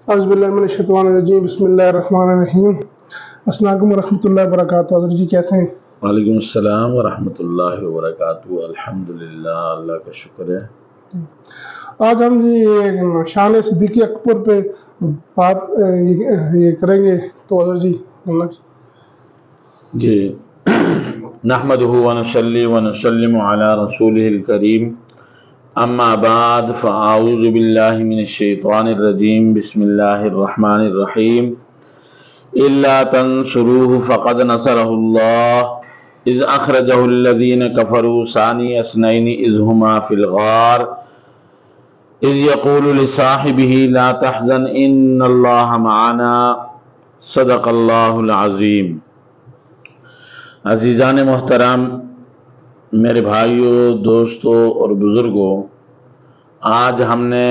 اعوذ باللہ من الشیطان الرجیم بسم اللہ الرحمن الرحیم۔ السلام علیکم ورحمۃ اللہ وبرکاتہ۔ حضرت جی کیسے ہیں؟ وعلیکم السلام ورحمۃ اللہ وبرکاتہ۔ الحمدللہ، اللہ کا شکر ہے۔ آج ہم جی شان صدیق اکبر پہ بات یہ کریں گے، تو حضرت جی نحمدہ ونصلی ونسلم علی رسولہ الکریم، اما بعد فاعوذ باللہ من الشیطان الرجیم، بسم اللہ الرحمن الرحیم۔ الا تنصروه فقد نصرہ اللہ اذ اخرجہ الذین کفروا ثانی اثنین اذ ہما فی الغار اذ یقول لصاحبہ لا تحزن ان اللہ معنا صدق اللہ العظیم۔ عزیزان محترم، میرے بھائیوں، دوستوں اور بزرگوں، آج ہم نے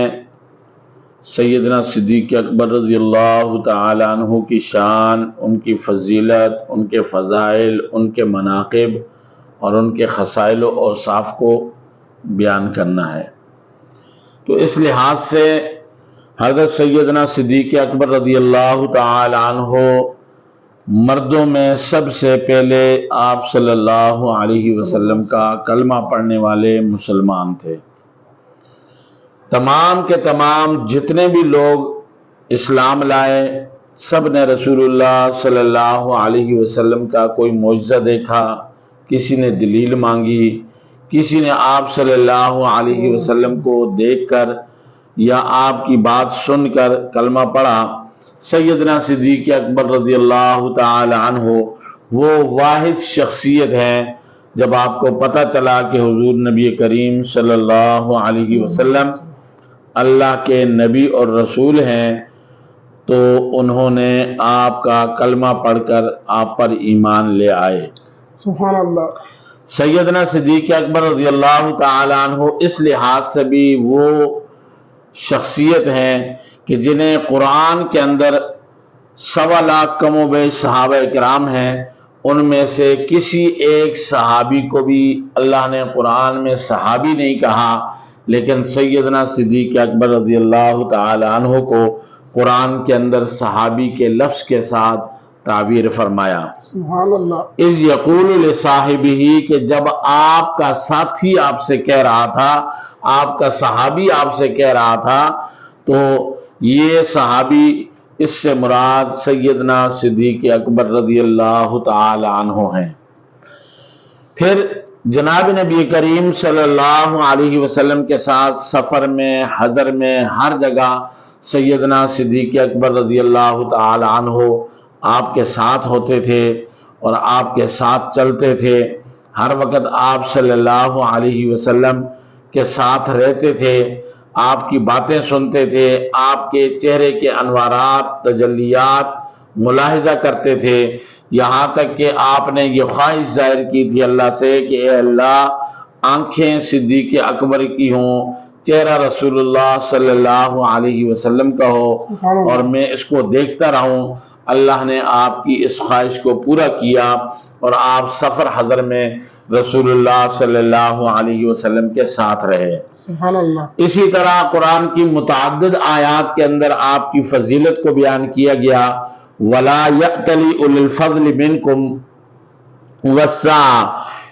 سیدنا صدیق اکبر رضی اللہ تعالی عنہ کی شان، ان کی فضیلت، ان کے فضائل، ان کے مناقب اور ان کے خصائل و اوصاف کو بیان کرنا ہے۔ تو اس لحاظ سے حضرت سیدنا صدیق اکبر رضی اللہ تعالی عنہ مردوں میں سب سے پہلے آپ صلی اللہ علیہ وسلم کا کلمہ پڑھنے والے مسلمان تھے۔ تمام کے تمام جتنے بھی لوگ اسلام لائے، سب نے رسول اللہ صلی اللہ علیہ وسلم کا کوئی معجزہ دیکھا، کسی نے دلیل مانگی، کسی نے آپ صلی اللہ علیہ وسلم کو دیکھ کر یا آپ کی بات سن کر کلمہ پڑھا۔ سیدنا صدیق اکبر رضی اللہ تعالی عنہ وہ واحد شخصیت ہے، جب آپ کو پتہ چلا کہ حضور نبی کریم صلی اللہ علیہ وسلم اللہ کے نبی اور رسول ہیں، تو انہوں نے آپ کا کلمہ پڑھ کر آپ پر ایمان لے آئے۔ سبحان اللہ۔ سیدنا صدیق اکبر رضی اللہ تعالی عنہ اس لحاظ سے بھی وہ شخصیت ہیں کہ جنہیں قرآن کے اندر 1.25 لاکھ کم و بیش صحابہ کرام ہیں، ان میں سے کسی ایک صحابی کو بھی اللہ نے قرآن میں صحابی نہیں کہا، لیکن سیدنا صدیق اکبر رضی اللہ تعالی عنہ کو قرآن کے اندر صحابی کے لفظ کے ساتھ تعبیر فرمایا۔ سبحان اللہ۔ اذ یقول لصاحبہ، کہ جب آپ کا ساتھی آپ سے کہہ رہا تھا، آپ کا صحابی آپ سے کہہ رہا تھا، تو یہ صحابی اس سے مراد سیدنا صدیق اکبر رضی اللہ تعالی عنہ ہیں۔ پھر جناب نبی کریم صلی اللہ علیہ وسلم کے ساتھ سفر میں، حضر میں، ہر جگہ سیدنا صدیق اکبر رضی اللہ تعالی عنہ آپ کے ساتھ ہوتے تھے اور آپ کے ساتھ چلتے تھے، ہر وقت آپ صلی اللہ علیہ وسلم کے ساتھ رہتے تھے، آپ کی باتیں سنتے تھے، آپ کے چہرے کے انوارات، تجلیات ملاحظہ کرتے تھے، یہاں تک کہ آپ نے یہ خواہش ظاہر کی تھی اللہ سے کہ اے اللہ، آنکھیں صدیق اکبر کی ہوں، چہرہ رسول اللہ صلی اللہ علیہ وسلم کا ہو اور میں اس کو دیکھتا رہوں۔ اللہ نے آپ کی اس خواہش کو پورا کیا اور آپ سفر حضر میں رسول اللہ صلی اللہ علیہ وسلم کے ساتھ رہے۔ سبحان اللہ۔ اسی طرح قرآن کی متعدد آیات کے اندر آپ کی فضیلت کو بیان کیا گیا، وَلَا يَأْتَلِ أُولِي الْفَضْلِ مِنْكُمْ وَالسَّعَةِ،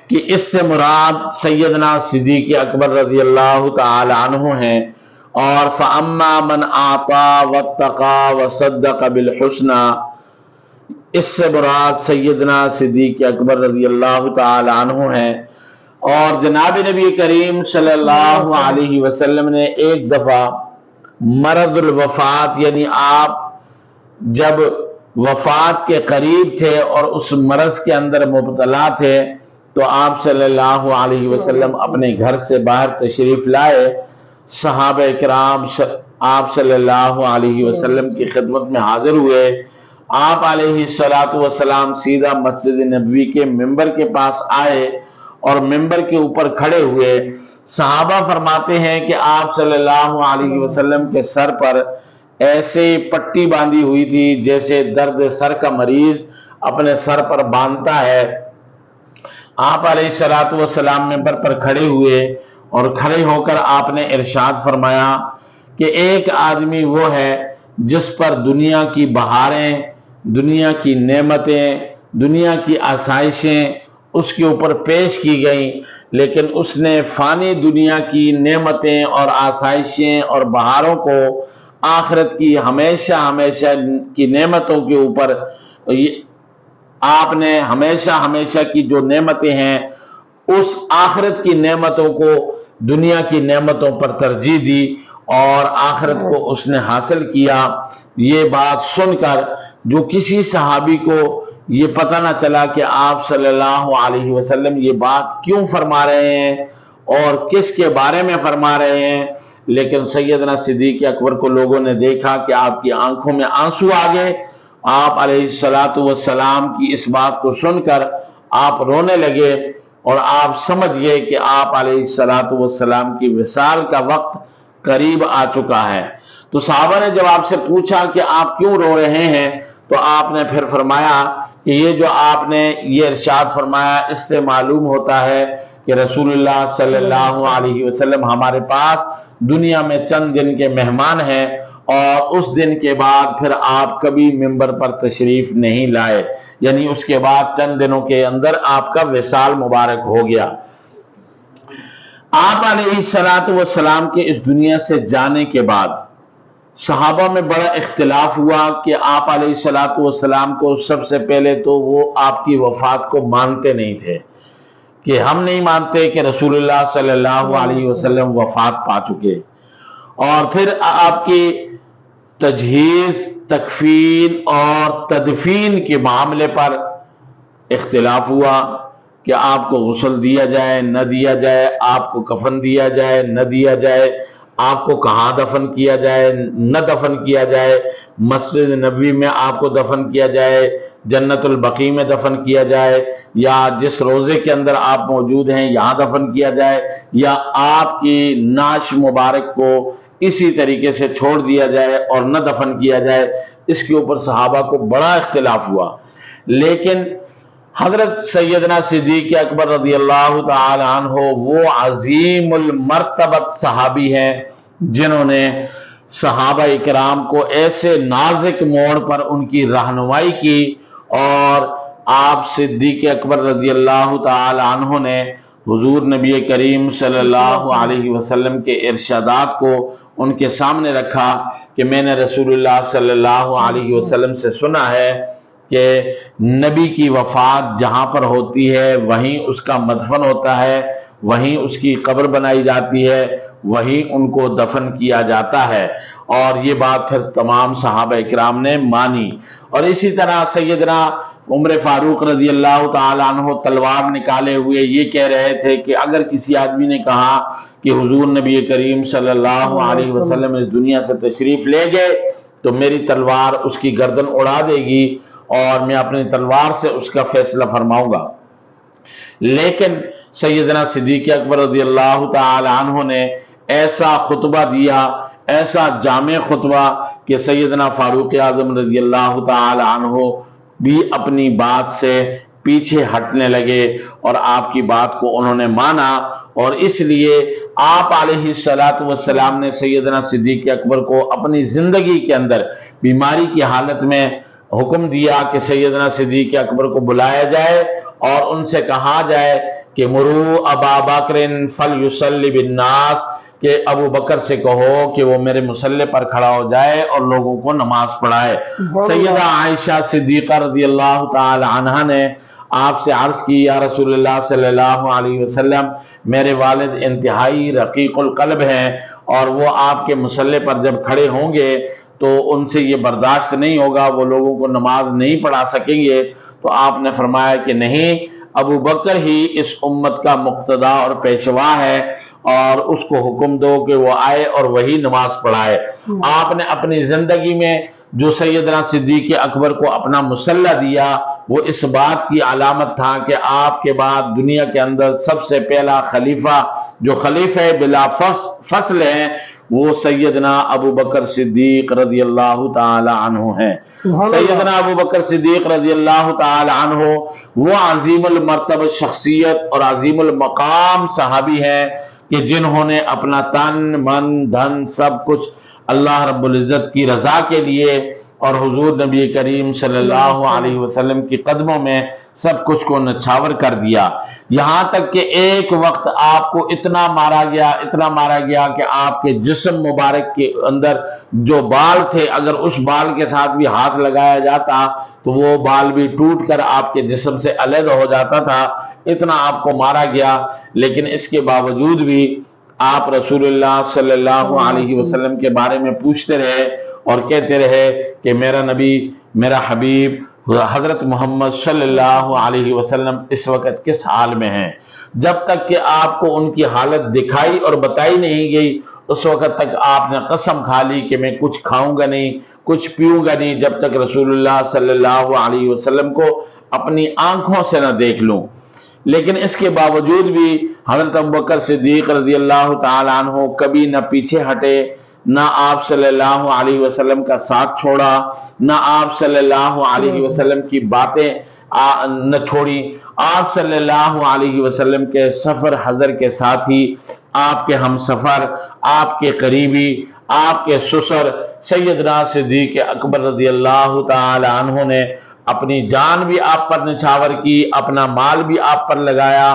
کہ اس سے مراد سیدنا صدیق اکبر رضی اللہ تعالی عنہ ہیں، اور فَأَمَّا مَنْ أَعْطَى وَاتَّقَى وَصَدَّقَ بِالْحُسْنَى، اس سے مراد سیدنا صدیق اکبر رضی اللہ تعالی عنہ ہیں۔ اور جناب نبی کریم صلی اللہ علیہ وسلم نے ایک دفعہ مرض الوفات، یعنی آپ جب وفات کے قریب تھے اور اس مرض کے اندر مبتلا تھے، تو آپ صلی اللہ علیہ وسلم اپنے گھر سے باہر تشریف لائے، صحابہ کرام آپ صلی اللہ علیہ وسلم کی خدمت میں حاضر ہوئے۔ آپ علیہ السلام سیدھا مسجد نبوی کے ممبر کے پاس آئے اور ممبر کے اوپر کھڑے ہوئے۔ صحابہ فرماتے ہیں کہ آپ صلی اللہ علیہ وسلم کے سر پر ایسے پٹی باندھی ہوئی تھی جیسے درد سر کا مریض اپنے سر پر باندھتا ہے۔ آپ علیہ السلام ممبر پر کھڑے ہوئے اور کھڑے ہو کر آپ نے ارشاد فرمایا کہ ایک آدمی وہ ہے جس پر دنیا کی بہاریں، دنیا کی نعمتیں، دنیا کی آسائشیں اس کے اوپر پیش کی گئیں، لیکن اس نے فانی دنیا کی نعمتیں اور آسائشیں اور بہاروں کو آخرت کی ہمیشہ ہمیشہ کی نعمتوں کے اوپر، آپ نے ہمیشہ ہمیشہ کی جو نعمتیں ہیں اس آخرت کی نعمتوں کو دنیا کی نعمتوں پر ترجیح دی اور آخرت کو اس نے حاصل کیا۔ یہ بات سن کر جو کسی صحابی کو یہ پتہ نہ چلا کہ آپ صلی اللہ علیہ وسلم یہ بات کیوں فرما رہے ہیں اور کس کے بارے میں فرما رہے ہیں، لیکن سیدنا صدیق اکبر کو لوگوں نے دیکھا کہ آپ کی آنکھوں میں آنسو آ گئے۔ آپ علیہ السلام کی اس بات کو سن کر آپ رونے لگے اور آپ سمجھ گئے کہ آپ علیہ السلام کی وصال کا وقت قریب آ چکا ہے۔ تو صحابہ نے جب آپ سے پوچھا کہ آپ کیوں رو رہے ہیں تو آپ نے پھر فرمایا کہ یہ جو آپ نے یہ ارشاد فرمایا اس سے معلوم ہوتا ہے کہ رسول اللہ صلی اللہ علیہ وسلم ہمارے پاس دنیا میں چند دن کے مہمان ہیں اور اس دن کے بعد پھر آپ کبھی منبر پر تشریف نہیں لائے، یعنی اس کے بعد چند دنوں کے اندر آپ کا وصال مبارک ہو گیا۔ آپ علیہ السلام کے اس دنیا سے جانے کے بعد صحابہ میں بڑا اختلاف ہوا کہ آپ علیہ السلام کو سب سے پہلے تو وہ آپ کی وفات کو مانتے نہیں تھے، کہ ہم نہیں مانتے کہ رسول اللہ صلی اللہ علیہ وسلم وفات پا چکے، اور پھر آپ کی تجہیز، تکفین اور تدفین کے معاملے پر اختلاف ہوا کہ آپ کو غسل دیا جائے نہ دیا جائے، آپ کو کفن دیا جائے نہ دیا جائے، آپ کو کہاں دفن کیا جائے نہ دفن کیا جائے، مسجد نبوی میں آپ کو دفن کیا جائے، جنت البقیع میں دفن کیا جائے، یا جس روضے کے اندر آپ موجود ہیں یہاں دفن کیا جائے، یا آپ کی نعش مبارک کو اسی طریقے سے چھوڑ دیا جائے اور نہ دفن کیا جائے۔ اس کے اوپر صحابہ کو بڑا اختلاف ہوا، لیکن حضرت سیدنا صدیق اکبر رضی اللہ تعالی عنہ وہ عظیم المرتبت صحابی ہیں جنہوں نے صحابہ اکرام کو ایسے نازک موڑ پر ان کی رہنمائی کی، اور آپ صدیق اکبر رضی اللہ تعالی عنہ نے حضور نبی کریم صلی اللہ علیہ وسلم کے ارشادات کو ان کے سامنے رکھا کہ میں نے رسول اللہ صلی اللہ علیہ وسلم سے سنا ہے کہ نبی کی وفات جہاں پر ہوتی ہے وہیں اس کا مدفن ہوتا ہے، وہیں اس کی قبر بنائی جاتی ہے، وہیں ان کو دفن کیا جاتا ہے، اور یہ بات پھر تمام صحابہ اکرام نے مانی۔ اور اسی طرح سیدنا عمر فاروق رضی اللہ تعالی عنہ تلوار نکالے ہوئے یہ کہہ رہے تھے کہ اگر کسی آدمی نے کہا کہ حضور نبی کریم صلی اللہ علیہ وسلم اس دنیا سے تشریف لے گئے تو میری تلوار اس کی گردن اڑا دے گی اور میں اپنی تلوار سے اس کا فیصلہ فرماؤں گا۔ لیکن سیدنا صدیق اکبر رضی اللہ تعالی عنہ نے ایسا خطبہ دیا، ایسا جامع خطبہ کہ سیدنا فاروق اعظم رضی اللہ تعالی عنہ بھی اپنی بات سے پیچھے ہٹنے لگے اور آپ کی بات کو انہوں نے مانا، اور اس لیے آپ علیہ السلام نے سیدنا صدیق اکبر کو اپنی زندگی کے اندر بیماری کی حالت میں حکم دیا کہ سیدنا صدیق اکبر کو بلایا جائے اور ان سے کہا جائے کہ مرو ابا بکر فلیصلی بالناس، کہ ابو بکر سے کہو کہ وہ میرے مصلی پر کھڑا ہو جائے اور لوگوں کو نماز پڑھائے۔ سیدہ عائشہ صدیقہ رضی اللہ تعالی عنہا نے آپ سے عرض کی یا رسول اللہ صلی اللہ علیہ وسلم میرے والد انتہائی رقیق القلب ہیں اور وہ آپ کے مصلی پر جب کھڑے ہوں گے تو ان سے یہ برداشت نہیں ہوگا، وہ لوگوں کو نماز نہیں پڑھا سکیں گے۔ تو آپ نے فرمایا کہ نہیں، ابو بکر ہی اس امت کا مقتدا اور پیشوا ہے اور اس کو حکم دو کہ وہ آئے اور وہی نماز پڑھائے۔ آپ نے اپنی زندگی میں جو سیدنا صدیق اکبر کو اپنا مصلی دیا وہ اس بات کی علامت تھا کہ آپ کے بعد دنیا کے اندر سب سے پہلا خلیفہ جو خلیفہ بلا فصل ہیں وہ سیدنا ابو بکر صدیق رضی اللہ تعالی عنہ ہیں۔ سیدنا ابو بکر صدیق رضی اللہ تعالی عنہ وہ عظیم المرتبہ شخصیت اور عظیم المقام صحابی ہیں کہ جنہوں نے اپنا تن من دھن سب کچھ اللہ رب العزت کی رضا کے لیے اور حضور نبی کریم صلی اللہ علیہ وسلم کی قدموں میں سب کچھ کو نچھاور کر دیا، یہاں تک کہ ایک وقت آپ کو اتنا مارا گیا کہ آپ کے جسم مبارک کے اندر جو بال تھے اگر اس بال کے ساتھ بھی ہاتھ لگایا جاتا تو وہ بال بھی ٹوٹ کر آپ کے جسم سے علیحدہ ہو جاتا تھا، اتنا آپ کو مارا گیا۔ لیکن اس کے باوجود بھی آپ رسول اللہ صلی اللہ علیہ وسلم کے بارے میں پوچھتے رہے اور کہتے رہے کہ میرا نبی، میرا حبیب حضرت محمد صلی اللہ علیہ وسلم اس وقت کس حال میں ہیں۔ جب تک کہ آپ کو ان کی حالت دکھائی اور بتائی نہیں گئی اس وقت تک آپ نے قسم کھا لی کہ میں کچھ کھاؤں گا نہیں، کچھ پیوں گا نہیں جب تک رسول اللہ صلی اللہ علیہ وسلم کو اپنی آنکھوں سے نہ دیکھ لوں۔ لیکن اس کے باوجود بھی حضرت ابوبکر صدیق رضی اللہ تعالیٰ عنہ کبھی نہ پیچھے ہٹے، نہ آپ صلی اللہ علیہ وسلم کا ساتھ چھوڑا، نہ آپ صلی اللہ علیہ وسلم کی باتیں نہ چھوڑی۔ آپ صلی اللہ علیہ وسلم کے سفر حضر کے ساتھی، آپ کے ہم سفر، آپ کے قریبی، آپ کے سسر سیدنا صدیق اکبر رضی اللہ تعالی عنہ نے اپنی جان بھی آپ پر نچھاور کی، اپنا مال بھی آپ پر لگایا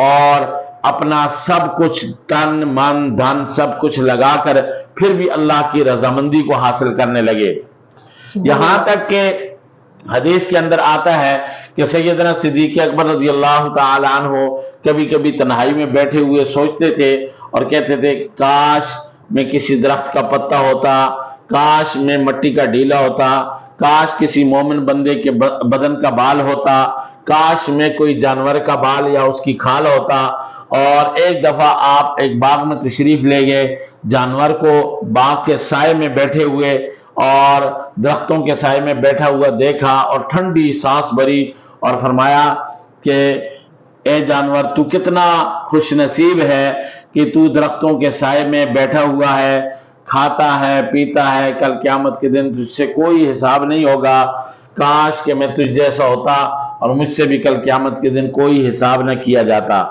اور اپنا سب کچھ تن من دھن سب کچھ لگا کر پھر بھی اللہ کی رضامندی کو حاصل کرنے لگے۔ یہاں تک کہ حدیث کے اندر آتا ہے کہ سیدنا صدیق اکبر رضی اللہ تعالی عنہ کبھی کبھی تنہائی میں بیٹھے ہوئے سوچتے تھے اور کہتے تھے کاش میں کسی درخت کا پتا ہوتا، کاش میں مٹی کا ڈھیلا ہوتا، کاش کسی مومن بندے کے بدن کا بال ہوتا، کاش میں کوئی جانور کا بال یا اس کی کھال ہوتا۔ اور ایک دفعہ آپ ایک باغ میں تشریف لے گئے، جانور کو باغ کے سائے میں بیٹھے ہوئے اور درختوں کے سائے میں بیٹھا ہوا دیکھا اور ٹھنڈی سانس بھری اور فرمایا کہ اے جانور تو کتنا خوش نصیب ہے کہ تو درختوں کے سائے میں بیٹھا ہوا ہے، کھاتا ہے پیتا ہے، کل قیامت کے دن تجھ سے کوئی حساب نہیں ہوگا، کاش کہ میں تجھ جیسا ہوتا اور مجھ سے بھی کل قیامت کے دن کوئی حساب نہ کیا جاتا۔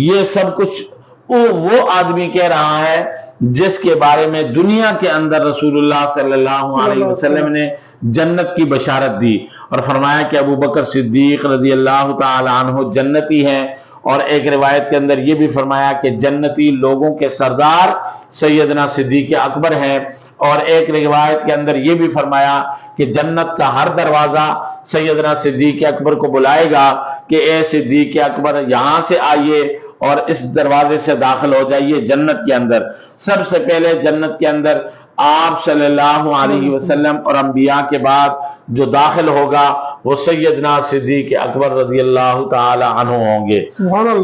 یہ سب کچھ وہ آدمی کہہ رہا ہے جس کے بارے میں دنیا کے اندر رسول اللہ صلی اللہ علیہ وسلم نے جنت کی بشارت دی اور فرمایا کہ ابوبکر صدیق رضی اللہ تعالی عنہ جنتی ہیں، اور ایک روایت کے اندر یہ بھی فرمایا کہ جنتی لوگوں کے سردار سیدنا صدیق اکبر ہیں، اور ایک روایت کے اندر یہ بھی فرمایا کہ جنت کا ہر دروازہ سیدنا صدیق اکبر کو بلائے گا کہ اے صدیق اکبر یہاں سے آئیے اور اس دروازے سے داخل ہو جائیے جنت کے اندر۔ سب سے پہلے جنت کے اندر آپ صلی اللہ علیہ وسلم اور انبیاء کے بعد جو داخل ہوگا وہ سیدنا صدیق اکبر رضی اللہ تعالی عنہ ہوں گے۔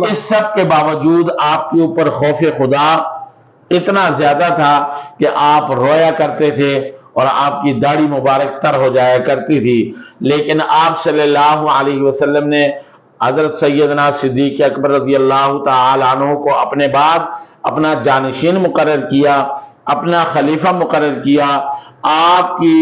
اس سب کے باوجود آپ کے اوپر خوف خدا اتنا زیادہ تھا کہ آپ رویا کرتے تھے اور آپ کی داڑھی مبارک تر ہو جایا کرتی تھی، لیکن آپ صلی اللہ علیہ وسلم نے حضرت سیدنا صدیق اکبر رضی اللہ تعالی عنہ کو اپنے بعد اپنا جانشین مقرر کیا، اپنا خلیفہ مقرر کیا۔ آپ کی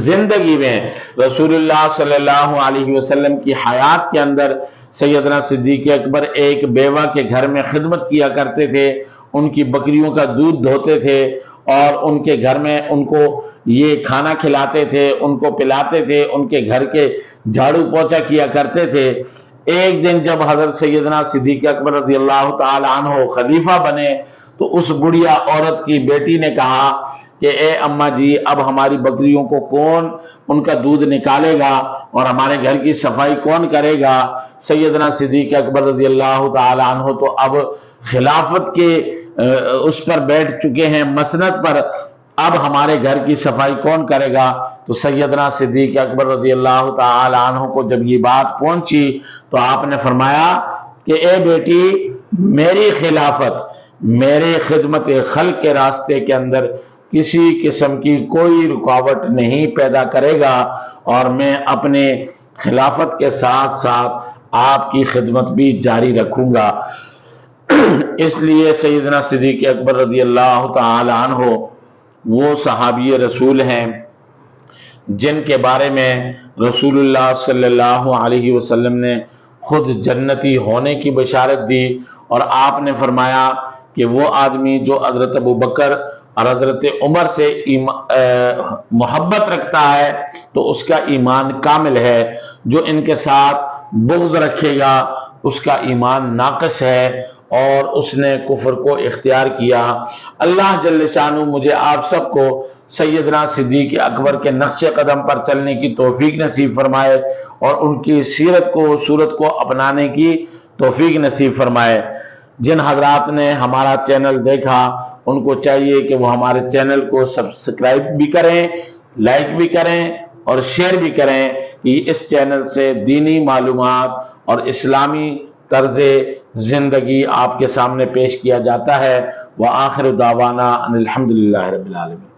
زندگی میں رسول اللہ صلی اللہ علیہ وسلم کی حیات کے اندر سیدنا صدیق اکبر ایک بیوہ کے گھر میں خدمت کیا کرتے تھے، ان کی بکریوں کا دودھ دھوتے تھے اور ان کے گھر میں ان کو یہ کھانا کھلاتے تھے، ان کو پلاتے تھے، ان کے گھر کے جھاڑو پوچھا کیا کرتے تھے۔ ایک دن جب حضرت سیدنا صدیق اکبر رضی اللہ تعالی عنہ خلیفہ بنے تو اس بڑھیا عورت کی بیٹی نے کہا کہ اے اماں جی اب ہماری بکریوں کو کون ان کا دودھ نکالے گا اور ہمارے گھر کی صفائی کون کرے گا؟ سیدنا صدیق اکبر رضی اللہ تعالی عنہ تو اب خلافت کے اس پر بیٹھ چکے ہیں مسند پر، اب ہمارے گھر کی صفائی کون کرے گا؟ تو سیدنا صدیق اکبر رضی اللہ تعالی عنہ کو جب یہ بات پہنچی تو آپ نے فرمایا کہ اے بیٹی میری خلافت میرے خدمت خلق کے راستے کے اندر کسی قسم کی کوئی رکاوٹ نہیں پیدا کرے گا، اور میں اپنے خلافت کے ساتھ ساتھ آپ کی خدمت بھی جاری رکھوں گا۔ اس لیے سیدنا صدیق اکبر رضی اللہ تعالی عنہ وہ صحابی رسول ہیں جن کے بارے میں رسول اللہ صلی اللہ علیہ وسلم نے خود جنتی ہونے کی بشارت دی، اور آپ نے فرمایا کہ وہ آدمی جو حضرت ابوبکر اور حضرت عمر سے محبت رکھتا ہے تو اس کا ایمان کامل ہے، جو ان کے ساتھ بغض رکھے گا اس کا ایمان ناقص ہے اور اس نے کفر کو اختیار کیا۔ اللہ جل شانہ مجھے آپ سب کو سیدنا صدیق اکبر کے نقش قدم پر چلنے کی توفیق نصیب فرمائے اور ان کی سیرت کو صورت کو اپنانے کی توفیق نصیب فرمائے۔ جن حضرات نے ہمارا چینل دیکھا ان کو چاہیے کہ وہ ہمارے چینل کو سبسکرائب بھی کریں، لائک بھی کریں اور شیئر بھی کریں کہ اس چینل سے دینی معلومات اور اسلامی طرز زندگی آپ کے سامنے پیش کیا جاتا ہے۔ وآخر دعوانا ان الحمدللہ رب العالمین۔